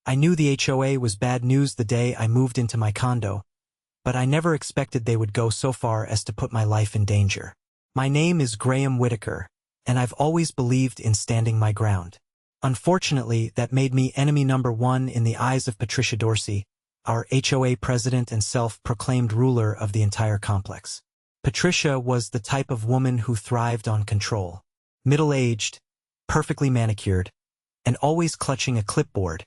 I knew the HOA was bad news the day I moved into my condo, but I never expected they would go so far as to put my life in danger. My name is Graham Whitaker, and I've always believed in standing my ground. Unfortunately, that made me enemy number one in the eyes of Patricia Dorsey, our HOA president and self-proclaimed ruler of the entire complex. Patricia was the type of woman who thrived on control. Middle-aged, perfectly manicured, and always clutching a clipboard,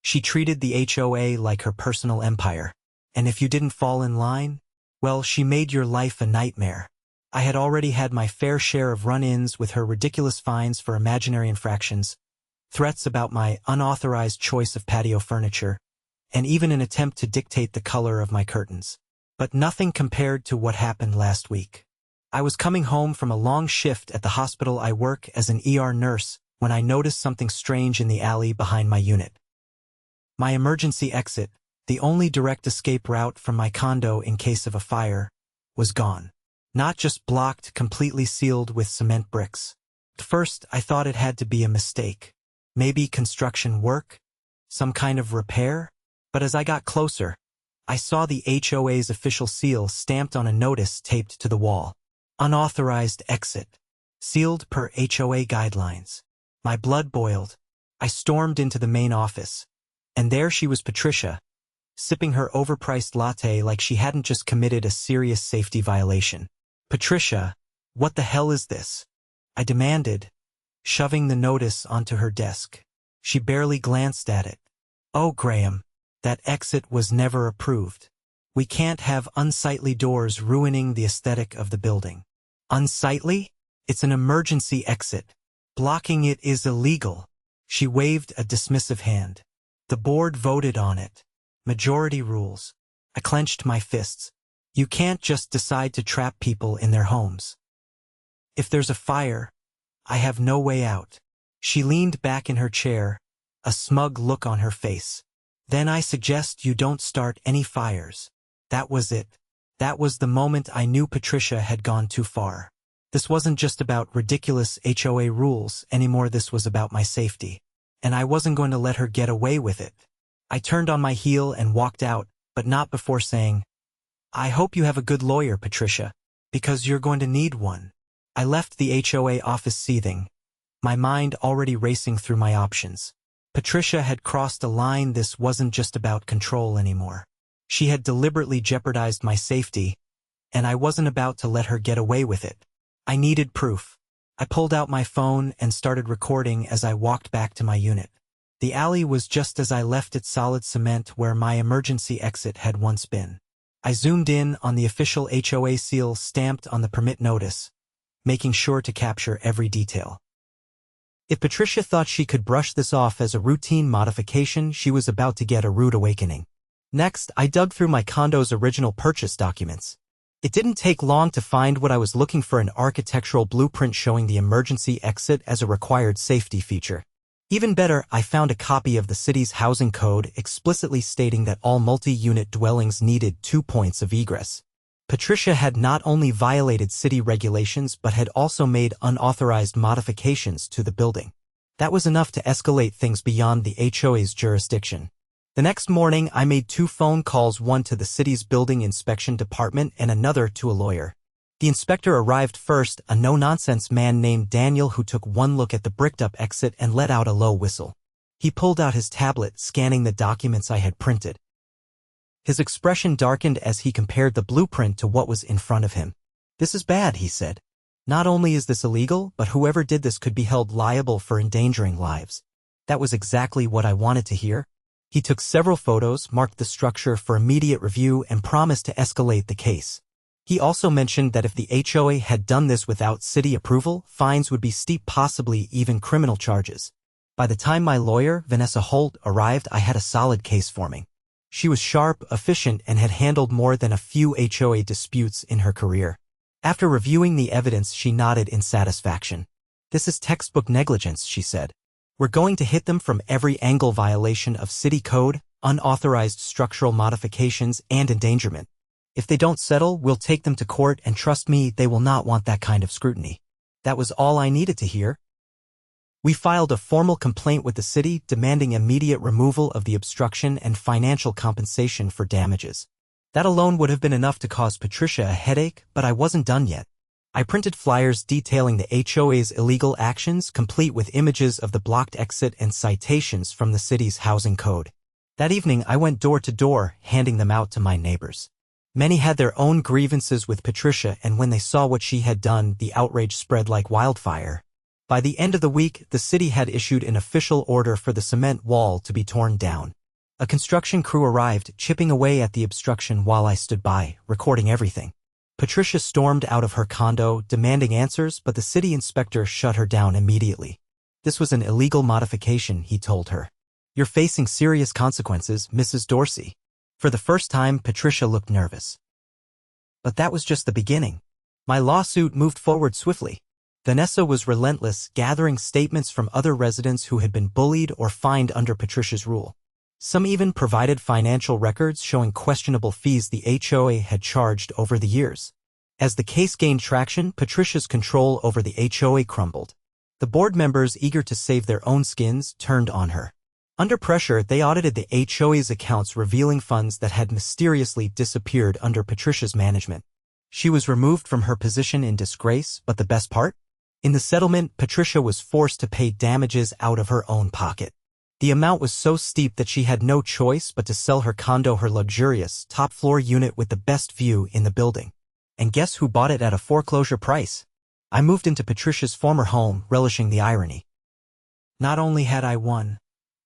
she treated the HOA like her personal empire. And if you didn't fall in line, well, she made your life a nightmare. I had already had my fair share of run-ins with her ridiculous fines for imaginary infractions, threats about my unauthorized choice of patio furniture, and even an attempt to dictate the color of my curtains. But nothing compared to what happened last week. I was coming home from a long shift at the hospital I work as an ER nurse when I noticed something strange in the alley behind my unit. My emergency exit, the only direct escape route from my condo in case of a fire, was gone. Not just blocked, completely sealed with cement bricks. At first, I thought it had to be a mistake. Maybe construction work? Some kind of repair? But as I got closer, I saw the HOA's official seal stamped on a notice taped to the wall. Unauthorized exit. Sealed per HOA guidelines. My blood boiled. I stormed into the main office. And there she was, Patricia, sipping her overpriced latte like she hadn't just committed a serious safety violation. Patricia, what the hell is this? I demanded, shoving the notice onto her desk. She barely glanced at it. Oh, Graham, that exit was never approved. We can't have unsightly doors ruining the aesthetic of the building. Unsightly? It's an emergency exit. Blocking it is illegal. She waved a dismissive hand. The board voted on it. Majority rules. I clenched my fists. You can't just decide to trap people in their homes. If there's a fire, I have no way out. She leaned back in her chair, a smug look on her face. Then I suggest you don't start any fires. That was it. That was the moment I knew Patricia had gone too far. This wasn't just about ridiculous HOA rules anymore. This was about my safety. And I wasn't going to let her get away with it. I turned on my heel and walked out, but not before saying, I hope you have a good lawyer, Patricia, because you're going to need one. I left the HOA office seething, my mind already racing through my options. Patricia had crossed a line. This wasn't just about control anymore. She had deliberately jeopardized my safety, and I wasn't about to let her get away with it. I needed proof. I pulled out my phone and started recording as I walked back to my unit. The alley was just as I left it, solid cement where my emergency exit had once been. I zoomed in on the official HOA seal stamped on the permit notice, making sure to capture every detail. If Patricia thought she could brush this off as a routine modification, she was about to get a rude awakening. Next, I dug through my condo's original purchase documents. It didn't take long to find what I was looking for: an architectural blueprint showing the emergency exit as a required safety feature. Even better, I found a copy of the city's housing code explicitly stating that all multi-unit dwellings needed 2 points of egress. Patricia had not only violated city regulations but had also made unauthorized modifications to the building. That was enough to escalate things beyond the HOA's jurisdiction. The next morning, I made 2 phone calls, one to the city's building inspection department and another to a lawyer. The inspector arrived first, a no-nonsense man named Daniel who took one look at the bricked-up exit and let out a low whistle. He pulled out his tablet, scanning the documents I had printed. His expression darkened as he compared the blueprint to what was in front of him. "This is bad," he said. "Not only is this illegal, but whoever did this could be held liable for endangering lives." That was exactly what I wanted to hear. He took several photos, marked the structure for immediate review, and promised to escalate the case. He also mentioned that if the HOA had done this without city approval, fines would be steep, possibly even criminal charges. By the time my lawyer, Vanessa Holt, arrived, I had a solid case forming. She was sharp, efficient, and had handled more than a few HOA disputes in her career. After reviewing the evidence, she nodded in satisfaction. "This is textbook negligence," she said. "We're going to hit them from every angle: violation of city code, unauthorized structural modifications, and endangerment. If they don't settle, we'll take them to court, and trust me, they will not want that kind of scrutiny." That was all I needed to hear. We filed a formal complaint with the city demanding immediate removal of the obstruction and financial compensation for damages. That alone would have been enough to cause Patricia a headache, but I wasn't done yet. I printed flyers detailing the HOA's illegal actions, complete with images of the blocked exit and citations from the city's housing code. That evening, I went door to door, handing them out to my neighbors. Many had their own grievances with Patricia, and when they saw what she had done, the outrage spread like wildfire. By the end of the week, the city had issued an official order for the cement wall to be torn down. A construction crew arrived, chipping away at the obstruction while I stood by, recording everything. Patricia stormed out of her condo, demanding answers, but the city inspector shut her down immediately. This was an illegal modification, he told her. You're facing serious consequences, Mrs. Dorsey. For the first time, Patricia looked nervous. But that was just the beginning. My lawsuit moved forward swiftly. Vanessa was relentless, gathering statements from other residents who had been bullied or fined under Patricia's rule. Some even provided financial records showing questionable fees the HOA had charged over the years. As the case gained traction, Patricia's control over the HOA crumbled. The board members, eager to save their own skins, turned on her. Under pressure, they audited the HOA's accounts, revealing funds that had mysteriously disappeared under Patricia's management. She was removed from her position in disgrace, but the best part? In the settlement, Patricia was forced to pay damages out of her own pocket. The amount was so steep that she had no choice but to sell her condo, her luxurious, top-floor unit with the best view in the building. And guess who bought it at a foreclosure price? I moved into Patricia's former home, relishing the irony. Not only had I won,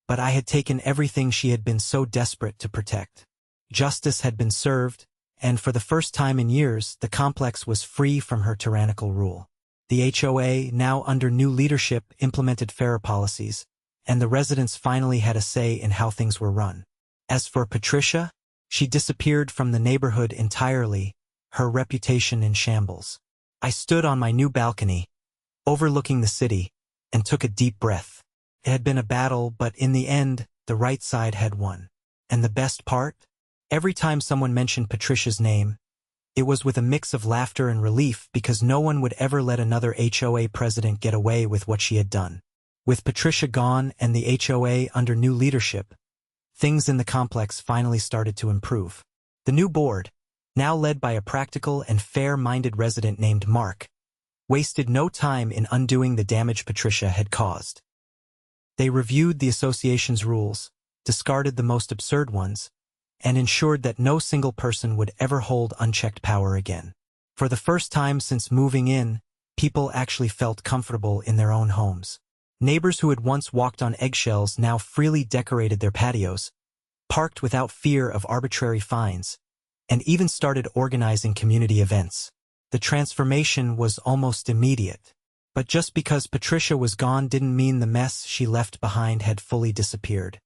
but I had taken everything she had been so desperate to protect. Justice had been served, and for the first time in years, the complex was free from her tyrannical rule. The HOA, now under new leadership, implemented fairer policies, and the residents finally had a say in how things were run. As for Patricia, she disappeared from the neighborhood entirely, her reputation in shambles. I stood on my new balcony, overlooking the city, and took a deep breath. It had been a battle, but in the end, the right side had won. And the best part? Every time someone mentioned Patricia's name, it was with a mix of laughter and relief, because no one would ever let another HOA president get away with what she had done. With Patricia gone and the HOA under new leadership, things in the complex finally started to improve. The new board, now led by a practical and fair-minded resident named Mark, wasted no time in undoing the damage Patricia had caused. They reviewed the association's rules, discarded the most absurd ones, and ensured that no single person would ever hold unchecked power again. For the first time since moving in, people actually felt comfortable in their own homes. Neighbors who had once walked on eggshells now freely decorated their patios, parked without fear of arbitrary fines, and even started organizing community events. The transformation was almost immediate. But just because Patricia was gone didn't mean the mess she left behind had fully disappeared.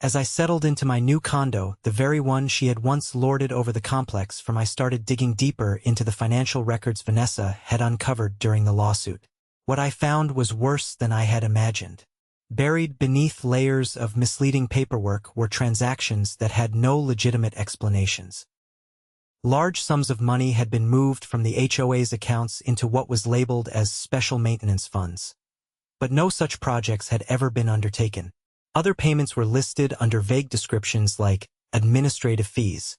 As I settled into my new condo, the very one she had once lorded over the complex from, I started digging deeper into the financial records Vanessa had uncovered during the lawsuit. What I found was worse than I had imagined. Buried beneath layers of misleading paperwork were transactions that had no legitimate explanations. Large sums of money had been moved from the HOA's accounts into what was labeled as special maintenance funds. But no such projects had ever been undertaken. Other payments were listed under vague descriptions like administrative fees.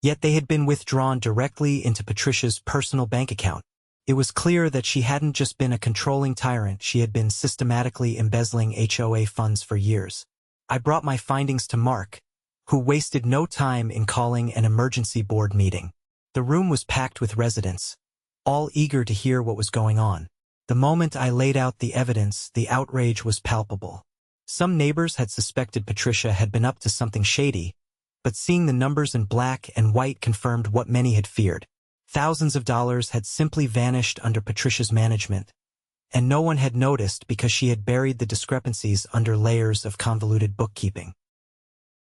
Yet they had been withdrawn directly into Patricia's personal bank account. It was clear that she hadn't just been a controlling tyrant, she had been systematically embezzling HOA funds for years. I brought my findings to Mark, who wasted no time in calling an emergency board meeting. The room was packed with residents, all eager to hear what was going on. The moment I laid out the evidence, the outrage was palpable. Some neighbors had suspected Patricia had been up to something shady, but seeing the numbers in black and white confirmed what many had feared. Thousands of dollars had simply vanished under Patricia's management, and no one had noticed because she had buried the discrepancies under layers of convoluted bookkeeping.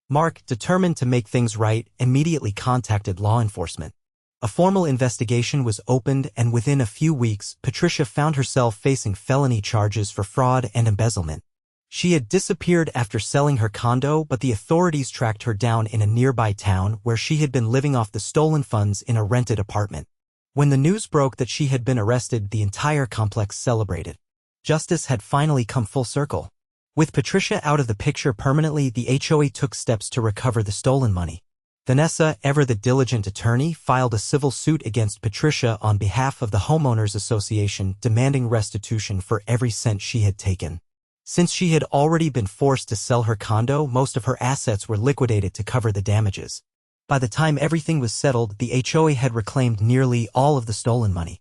Mark, determined to make things right, immediately contacted law enforcement. A formal investigation was opened, and within a few weeks, Patricia found herself facing felony charges for fraud and embezzlement. She had disappeared after selling her condo, but the authorities tracked her down in a nearby town where she had been living off the stolen funds in a rented apartment. When the news broke that she had been arrested, the entire complex celebrated. Justice had finally come full circle. With Patricia out of the picture permanently, the HOA took steps to recover the stolen money. Vanessa, ever the diligent attorney, filed a civil suit against Patricia on behalf of the Homeowners Association, demanding restitution for every cent she had taken. Since she had already been forced to sell her condo, most of her assets were liquidated to cover the damages. By the time everything was settled, the HOA had reclaimed nearly all of the stolen money.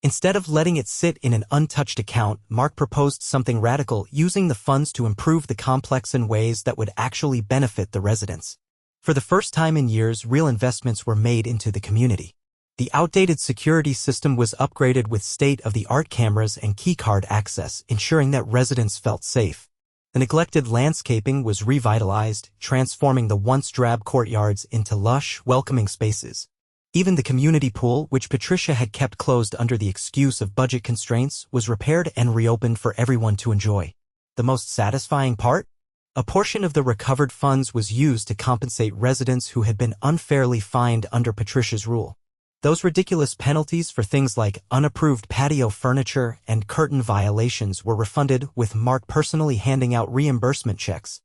Instead of letting it sit in an untouched account, Mark proposed something radical, using the funds to improve the complex in ways that would actually benefit the residents. For the first time in years, real investments were made into the community. The outdated security system was upgraded with state-of-the-art cameras and keycard access, ensuring that residents felt safe. The neglected landscaping was revitalized, transforming the once drab courtyards into lush, welcoming spaces. Even the community pool, which Patricia had kept closed under the excuse of budget constraints, was repaired and reopened for everyone to enjoy. The most satisfying part? A portion of the recovered funds was used to compensate residents who had been unfairly fined under Patricia's rule. Those ridiculous penalties for things like unapproved patio furniture and curtain violations were refunded, with Mark personally handing out reimbursement checks.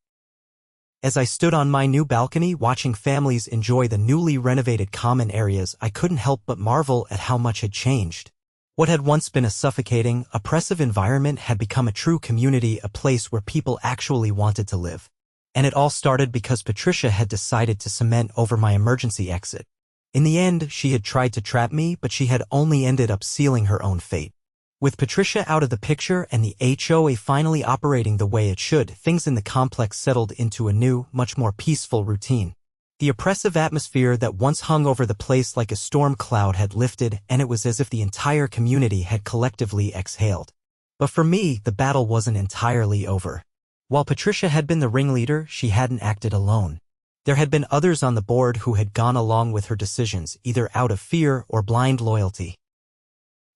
As I stood on my new balcony watching families enjoy the newly renovated common areas, I couldn't help but marvel at how much had changed. What had once been a suffocating, oppressive environment had become a true community, a place where people actually wanted to live. And it all started because Patricia had decided to cement over my emergency exit. In the end, she had tried to trap me, but she had only ended up sealing her own fate. With Patricia out of the picture and the HOA finally operating the way it should, things in the complex settled into a new, much more peaceful routine. The oppressive atmosphere that once hung over the place like a storm cloud had lifted, and it was as if the entire community had collectively exhaled. But for me, the battle wasn't entirely over. While Patricia had been the ringleader, she hadn't acted alone. There had been others on the board who had gone along with her decisions, either out of fear or blind loyalty.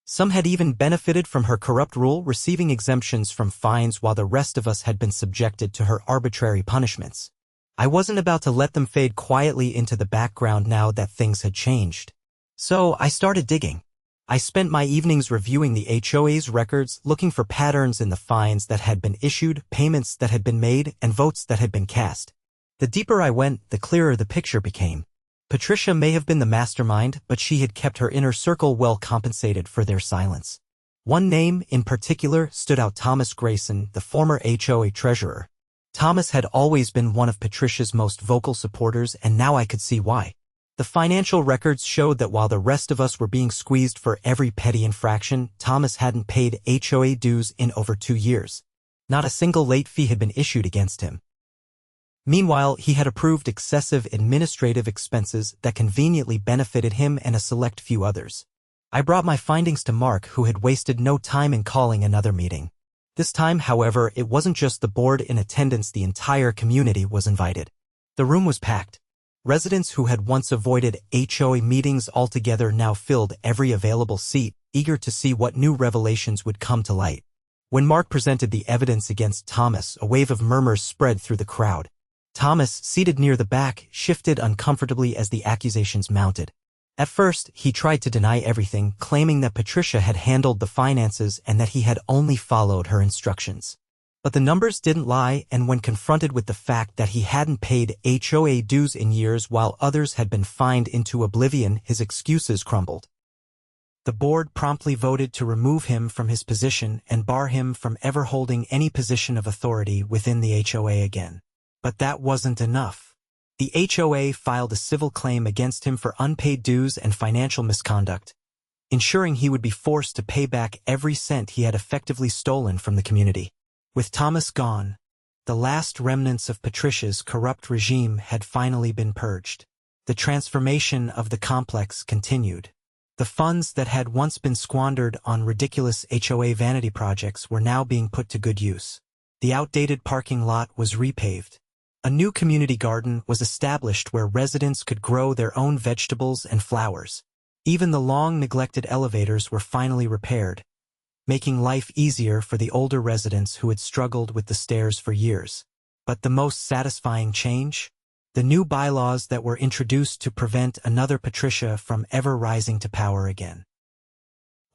Some had even benefited from her corrupt rule, receiving exemptions from fines, while the rest of us had been subjected to her arbitrary punishments. I wasn't about to let them fade quietly into the background now that things had changed. So I started digging. I spent my evenings reviewing the HOA's records, looking for patterns in the fines that had been issued, payments that had been made, and votes that had been cast. The deeper I went, the clearer the picture became. Patricia may have been the mastermind, but she had kept her inner circle well compensated for their silence. One name, in particular, stood out: Thomas Grayson, the former HOA treasurer. Thomas had always been one of Patricia's most vocal supporters, and now I could see why. The financial records showed that while the rest of us were being squeezed for every petty infraction, Thomas hadn't paid HOA dues in over 2 years. Not a single late fee had been issued against him. Meanwhile, he had approved excessive administrative expenses that conveniently benefited him and a select few others. I brought my findings to Mark, who had wasted no time in calling another meeting. This time, however, it wasn't just the board in attendance, the entire community was invited. The room was packed. Residents who had once avoided HOA meetings altogether now filled every available seat, eager to see what new revelations would come to light. When Mark presented the evidence against Thomas, a wave of murmurs spread through the crowd. Thomas, seated near the back, shifted uncomfortably as the accusations mounted. At first, he tried to deny everything, claiming that Patricia had handled the finances and that he had only followed her instructions. But the numbers didn't lie, and when confronted with the fact that he hadn't paid HOA dues in years while others had been fined into oblivion, his excuses crumbled. The board promptly voted to remove him from his position and bar him from ever holding any position of authority within the HOA again. But that wasn't enough. The HOA filed a civil claim against him for unpaid dues and financial misconduct, ensuring he would be forced to pay back every cent he had effectively stolen from the community. With Thomas gone, the last remnants of Patricia's corrupt regime had finally been purged. The transformation of the complex continued. The funds that had once been squandered on ridiculous HOA vanity projects were now being put to good use. The outdated parking lot was repaved. A new community garden was established where residents could grow their own vegetables and flowers. Even the long-neglected elevators were finally repaired, making life easier for the older residents who had struggled with the stairs for years. But the most satisfying change? The new bylaws that were introduced to prevent another Patricia from ever rising to power again.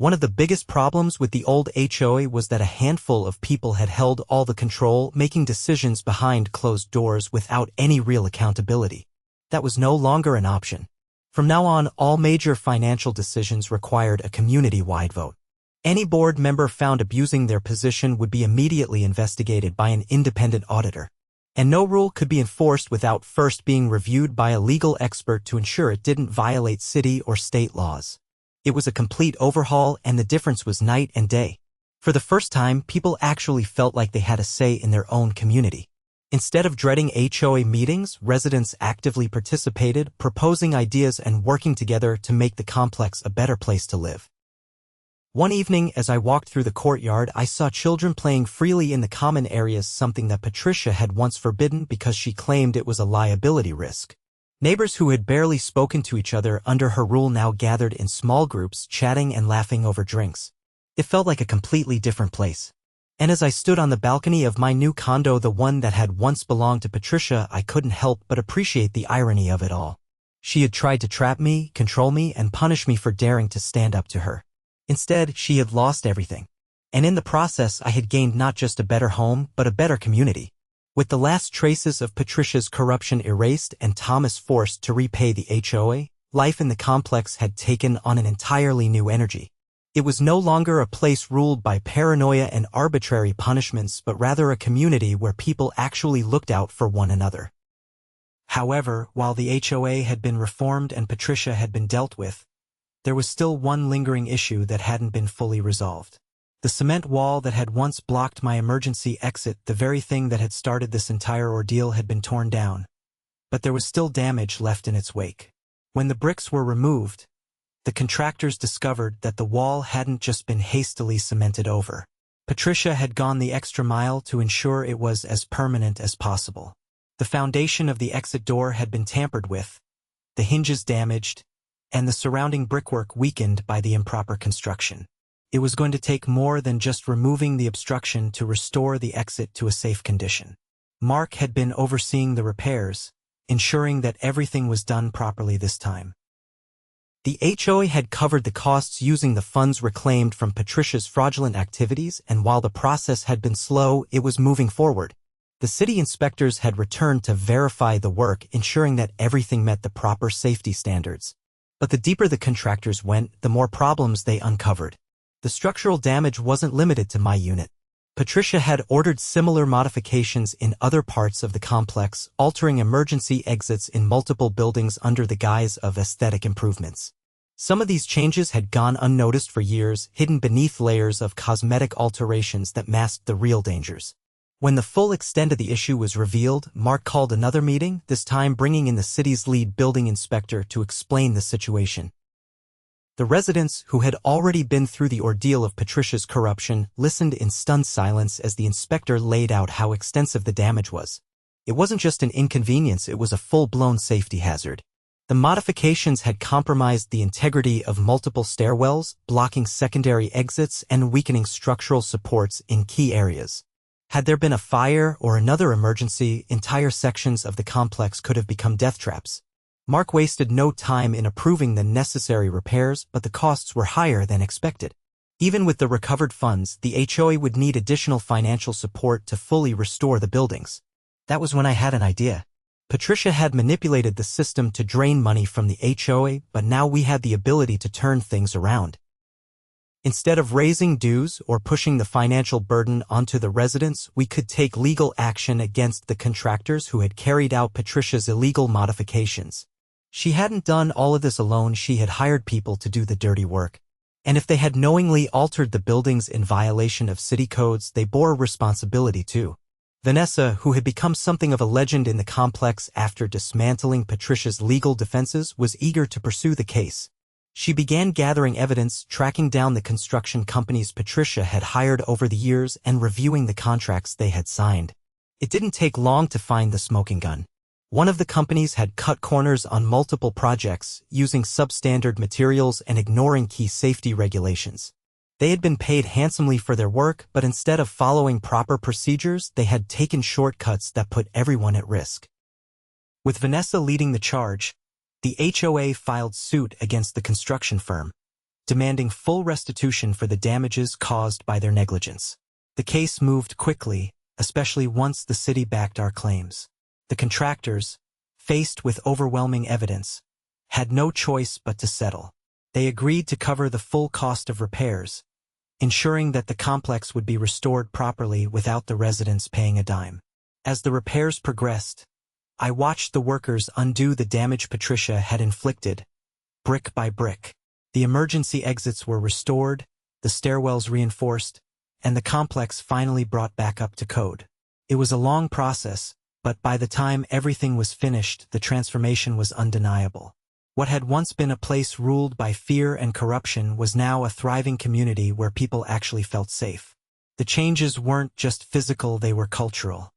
One of the biggest problems with the old HOA was that a handful of people had held all the control, making decisions behind closed doors without any real accountability. That was no longer an option. From now on, all major financial decisions required a community-wide vote. Any board member found abusing their position would be immediately investigated by an independent auditor. And no rule could be enforced without first being reviewed by a legal expert to ensure it didn't violate city or state laws. It was a complete overhaul, and the difference was night and day. For the first time, people actually felt like they had a say in their own community. Instead of dreading HOA meetings, residents actively participated, proposing ideas and working together to make the complex a better place to live. One evening, as I walked through the courtyard, I saw children playing freely in the common areas, something that Patricia had once forbidden because she claimed it was a liability risk. Neighbors who had barely spoken to each other under her rule now gathered in small groups, chatting and laughing over drinks. It felt like a completely different place. And as I stood on the balcony of my new condo, the one that had once belonged to Patricia, I couldn't help but appreciate the irony of it all. She had tried to trap me, control me, and punish me for daring to stand up to her. Instead, she had lost everything. And in the process, I had gained not just a better home, but a better community. With the last traces of Patricia's corruption erased and Thomas forced to repay the HOA, life in the complex had taken on an entirely new energy. It was no longer a place ruled by paranoia and arbitrary punishments, but rather a community where people actually looked out for one another. However, while the HOA had been reformed and Patricia had been dealt with, there was still one lingering issue that hadn't been fully resolved. The cement wall that had once blocked my emergency exit, the very thing that had started this entire ordeal, had been torn down. But there was still damage left in its wake. When the bricks were removed, the contractors discovered that the wall hadn't just been hastily cemented over. Patricia had gone the extra mile to ensure it was as permanent as possible. The foundation of the exit door had been tampered with, the hinges damaged, and the surrounding brickwork weakened by the improper construction. It was going to take more than just removing the obstruction to restore the exit to a safe condition. Mark had been overseeing the repairs, ensuring that everything was done properly this time. The HOA had covered the costs using the funds reclaimed from Patricia's fraudulent activities, and while the process had been slow, it was moving forward. The city inspectors had returned to verify the work, ensuring that everything met the proper safety standards. But the deeper the contractors went, the more problems they uncovered. The structural damage wasn't limited to my unit. Patricia had ordered similar modifications in other parts of the complex, altering emergency exits in multiple buildings under the guise of aesthetic improvements. Some of these changes had gone unnoticed for years, hidden beneath layers of cosmetic alterations that masked the real dangers. When the full extent of the issue was revealed, Mark called another meeting, this time bringing in the city's lead building inspector to explain the situation. The residents, who had already been through the ordeal of Patricia's corruption, listened in stunned silence as the inspector laid out how extensive the damage was. It wasn't just an inconvenience, it was a full-blown safety hazard. The modifications had compromised the integrity of multiple stairwells, blocking secondary exits and weakening structural supports in key areas. Had there been a fire or another emergency, entire sections of the complex could have become death traps. Mark wasted no time in approving the necessary repairs, but the costs were higher than expected. Even with the recovered funds, the HOA would need additional financial support to fully restore the buildings. That was when I had an idea. Patricia had manipulated the system to drain money from the HOA, but now we had the ability to turn things around. Instead of raising dues or pushing the financial burden onto the residents, we could take legal action against the contractors who had carried out Patricia's illegal modifications. She hadn't done all of this alone, she had hired people to do the dirty work. And if they had knowingly altered the buildings in violation of city codes, they bore responsibility too. Vanessa, who had become something of a legend in the complex after dismantling Patricia's legal defenses, was eager to pursue the case. She began gathering evidence, tracking down the construction companies Patricia had hired over the years and reviewing the contracts they had signed. It didn't take long to find the smoking gun. One of the companies had cut corners on multiple projects, using substandard materials and ignoring key safety regulations. They had been paid handsomely for their work, but instead of following proper procedures, they had taken shortcuts that put everyone at risk. With Vanessa leading the charge, the HOA filed suit against the construction firm. demanding full restitution for the damages caused by their negligence. The case moved quickly, especially once the city backed our claims. The contractors, faced with overwhelming evidence, had no choice but to settle. They agreed to cover the full cost of repairs, ensuring that the complex would be restored properly without the residents paying a dime. As the repairs progressed, I watched the workers undo the damage Patricia had inflicted, brick by brick. The emergency exits were restored, the stairwells reinforced, and the complex finally brought back up to code. It was a long process, but by the time everything was finished, the transformation was undeniable. What had once been a place ruled by fear and corruption was now a thriving community where people actually felt safe. The changes weren't just physical, they were cultural.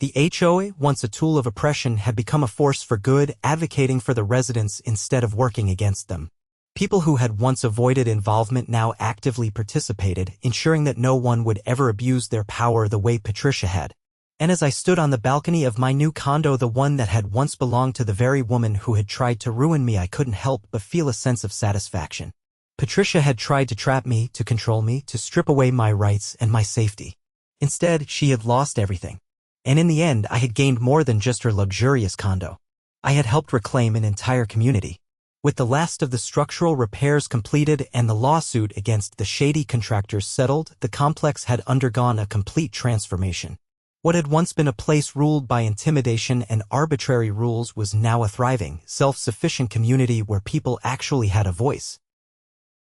The HOA, once a tool of oppression, had become a force for good, advocating for the residents instead of working against them. People who had once avoided involvement now actively participated, ensuring that no one would ever abuse their power the way Patricia had. And as I stood on the balcony of my new condo, the one that had once belonged to the very woman who had tried to ruin me, I couldn't help but feel a sense of satisfaction. Patricia had tried to trap me, to control me, to strip away my rights and my safety. Instead, she had lost everything. And in the end, I had gained more than just her luxurious condo. I had helped reclaim an entire community. With the last of the structural repairs completed and the lawsuit against the shady contractors settled, the complex had undergone a complete transformation. What had once been a place ruled by intimidation and arbitrary rules was now a thriving, self-sufficient community where people actually had a voice.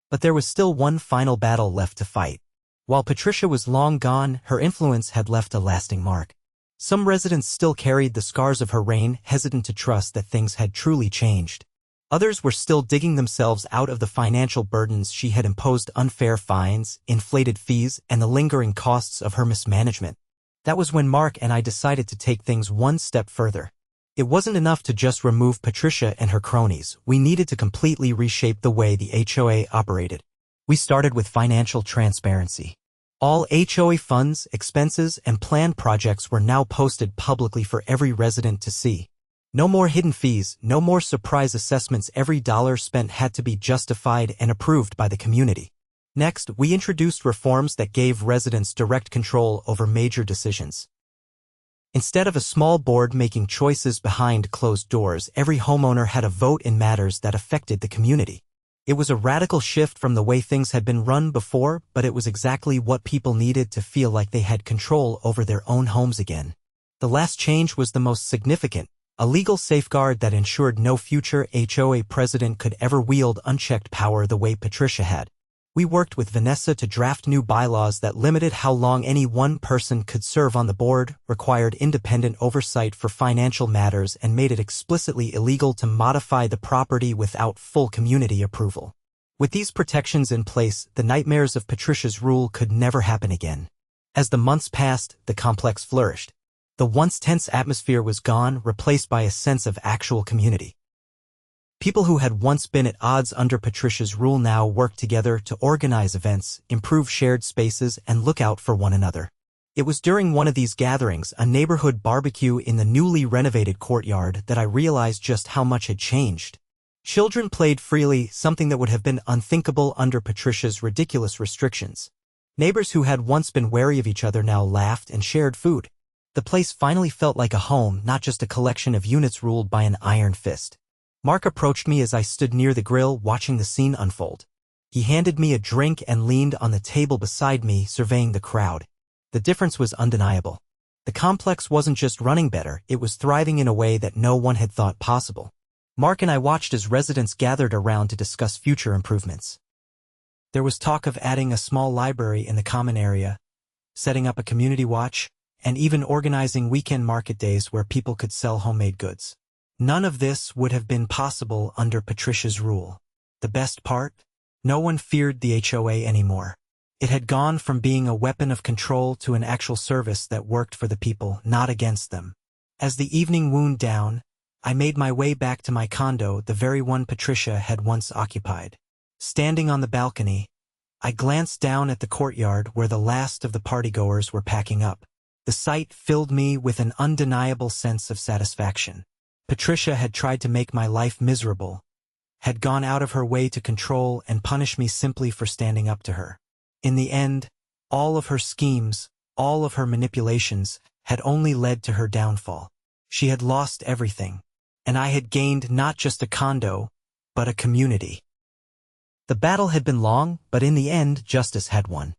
But there was still one final battle left to fight. While Patricia was long gone, her influence had left a lasting mark. Some residents still carried the scars of her reign, hesitant to trust that things had truly changed. Others were still digging themselves out of the financial burdens she had imposed: unfair fines, inflated fees, and the lingering costs of her mismanagement. That was when Mark and I decided to take things one step further. It wasn't enough to just remove Patricia and her cronies. We needed to completely reshape the way the HOA operated. We started with financial transparency. All HOA funds, expenses, and planned projects were now posted publicly for every resident to see. No more hidden fees, no more surprise assessments. Every dollar spent had to be justified and approved by the community. Next, we introduced reforms that gave residents direct control over major decisions. Instead of a small board making choices behind closed doors, every homeowner had a vote in matters that affected the community. It was a radical shift from the way things had been run before, but it was exactly what people needed to feel like they had control over their own homes again. The last change was the most significant, a legal safeguard that ensured no future HOA president could ever wield unchecked power the way Patricia had. We worked with Vanessa to draft new bylaws that limited how long any one person could serve on the board, required independent oversight for financial matters, and made it explicitly illegal to modify the property without full community approval. With these protections in place, the nightmares of Patricia's rule could never happen again. As the months passed, the complex flourished. The once tense atmosphere was gone, replaced by a sense of actual community. People who had once been at odds under Patricia's rule now worked together to organize events, improve shared spaces, and look out for one another. It was during one of these gatherings, a neighborhood barbecue in the newly renovated courtyard, that I realized just how much had changed. Children played freely, something that would have been unthinkable under Patricia's ridiculous restrictions. Neighbors who had once been wary of each other now laughed and shared food. The place finally felt like a home, not just a collection of units ruled by an iron fist. Mark approached me as I stood near the grill, watching the scene unfold. He handed me a drink and leaned on the table beside me, surveying the crowd. The difference was undeniable. The complex wasn't just running better, it was thriving in a way that no one had thought possible. Mark and I watched as residents gathered around to discuss future improvements. There was talk of adding a small library in the common area, setting up a community watch, and even organizing weekend market days where people could sell homemade goods. None of this would have been possible under Patricia's rule. The best part? No one feared the HOA anymore. It had gone from being a weapon of control to an actual service that worked for the people, not against them. As the evening wound down, I made my way back to my condo, the very one Patricia had once occupied. Standing on the balcony, I glanced down at the courtyard where the last of the partygoers were packing up. The sight filled me with an undeniable sense of satisfaction. Patricia had tried to make my life miserable, had gone out of her way to control and punish me simply for standing up to her. In the end, all of her schemes, all of her manipulations, had only led to her downfall. She had lost everything, and I had gained not just a condo, but a community. The battle had been long, but in the end justice had won.